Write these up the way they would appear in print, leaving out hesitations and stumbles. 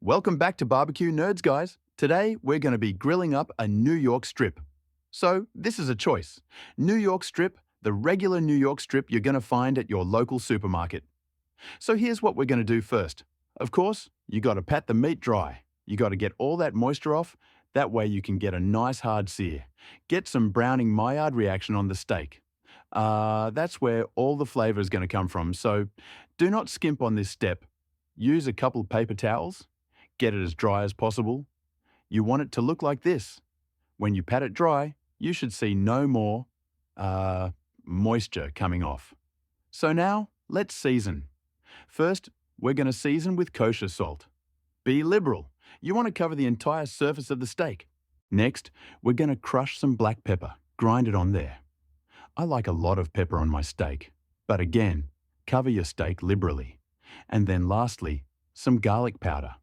Welcome back to Barbecue Nerds, guys. Today, we're going to be grilling up a New York strip. So, this is a choice. New York strip, the regular New York strip you're going to find at your local supermarket. So here's what we're going to do first. Of course, you got to pat the meat dry. You got to get all that moisture off. That way you can get a nice hard sear. Get some browning Maillard reaction on the steak. That's where all the flavor is going to come from. So do not skimp on this step. Use a couple of paper towels. Get it as dry as possible. You want it to look like this. When you pat it dry, you should see no more moisture coming off. So now, let's season. First, we're going to season with kosher salt. Be liberal. You want to cover the entire surface of the steak. Next, we're going to crush some black pepper. Grind it on there. I like a lot of pepper on my steak. But again, cover your steak liberally. And then lastly, some garlic powder.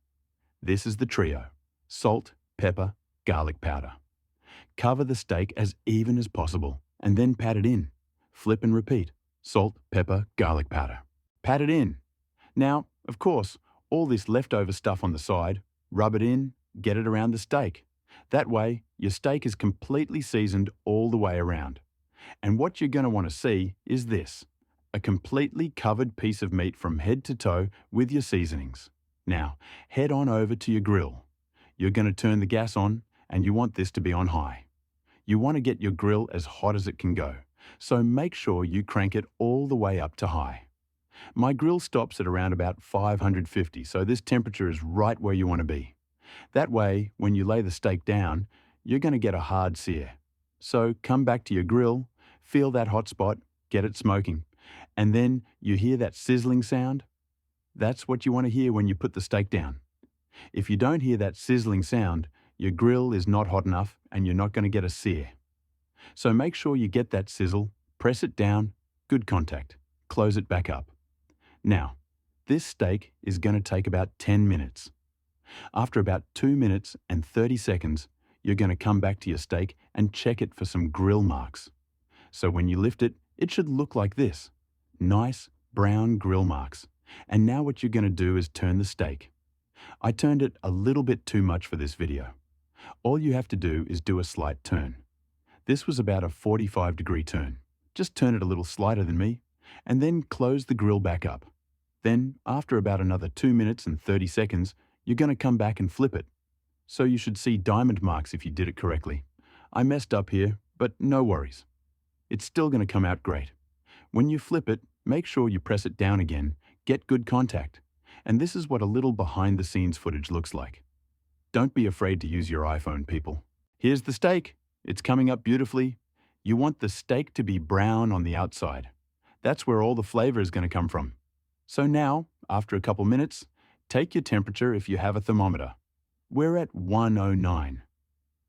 This is the trio: salt, pepper, garlic powder. Cover the steak as even as possible and then pat it in. Flip and repeat: salt, pepper, garlic powder. Pat it in. Now, of course, all this leftover stuff on the side, rub it in, get it around the steak. That way, your steak is completely seasoned all the way around. And what you're going to want to see is this: a completely covered piece of meat from head to toe with your seasonings. Now, head on over to your grill. You're going to turn the gas on, and you want this to be on high. You want to get your grill as hot as it can go, so make sure you crank it all the way up to high. My grill stops at around about 550, so this temperature is right where you want to be. That way, when you lay the steak down, you're going to get a hard sear. So come back to your grill, feel that hot spot, get it smoking, and then you hear that sizzling sound. That's what you want to hear when you put the steak down. If you don't hear that sizzling sound, your grill is not hot enough and you're not going to get a sear. So make sure you get that sizzle, press it down, good contact, close it back up. Now, this steak is going to take about 10 minutes. After about 2 minutes and 30 seconds, you're going to come back to your steak and check it for some grill marks. So when you lift it, it should look like this: nice brown grill marks. And now what you're going to do is turn the steak. I turned it a little bit too much for this video. All you have to do is do a slight turn. This was about a 45-degree turn. Just turn it a little slighter than me, and then close the grill back up. Then, after about another 2 minutes and 30 seconds, you're going to come back and flip it. So you should see diamond marks if you did it correctly. I messed up here, but no worries. It's still going to come out great. When you flip it, make sure you press it down again, get good contact. And this is what a little behind-the-scenes footage looks like. Don't be afraid to use your iPhone, people. Here's the steak. It's coming up beautifully. You want the steak to be brown on the outside. That's where all the flavor is going to come from. So now, after a couple minutes, take your temperature if you have a thermometer. We're at 109.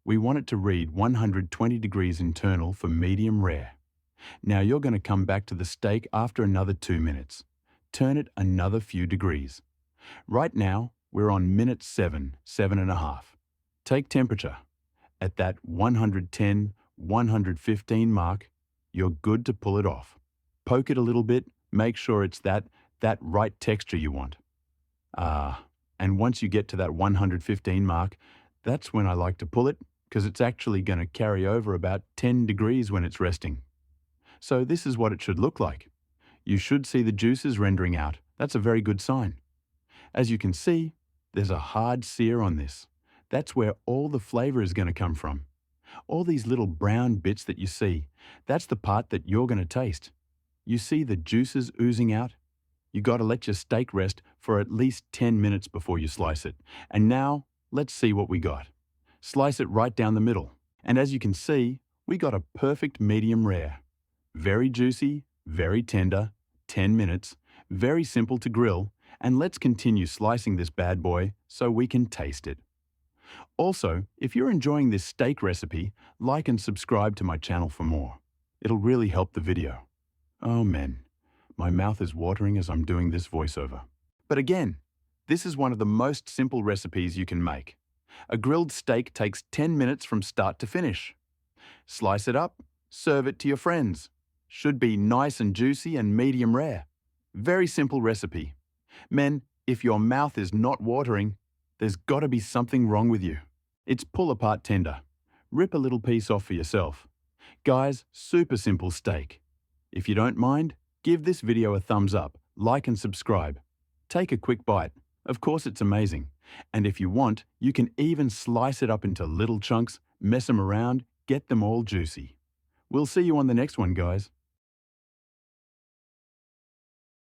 We want it to read 120 degrees internal for medium rare. Now you're going to come back to the steak after another 2 minutes. Turn it another few degrees. Right now, we're on minute 7.5. Take temperature. At that 110, 115 mark, you're good to pull it off. Poke it a little bit, make sure it's that right texture you want. And once you get to that 115 mark, that's when I like to pull it, because it's actually going to carry over about 10 degrees when it's resting. So this is what it should look like. You should see the juices rendering out. That's a very good sign. As you can see, there's a hard sear on this. That's where all the flavor is going to come from. All these little brown bits that you see, that's the part that you're going to taste. You see the juices oozing out? You got to let your steak rest for at least 10 minutes before you slice it. And now, let's see what we got. Slice it right down the middle. And as you can see, we got a perfect medium rare. Very juicy, very tender, 10 minutes, very simple to grill, and let's continue slicing this bad boy so we can taste it. Also, if you're enjoying this steak recipe, like and subscribe to my channel for more. It'll really help the video. Oh man, my mouth is watering as I'm doing this voiceover. But again, this is one of the most simple recipes you can make. A grilled steak takes 10 minutes from start to finish. Slice it up, serve it to your friends. Should be nice and juicy and medium rare. Very simple recipe. Men, if your mouth is not watering, There's got to be something wrong with you. It's pull-apart tender. Rip a little piece off for yourself. Guys, super simple steak. If you don't mind, give this video a thumbs up, like and subscribe. Take a quick bite. Of course it's amazing. And if you want, you can even slice it up into little chunks, mess them around, get them all juicy. We'll see you on the next one, guys.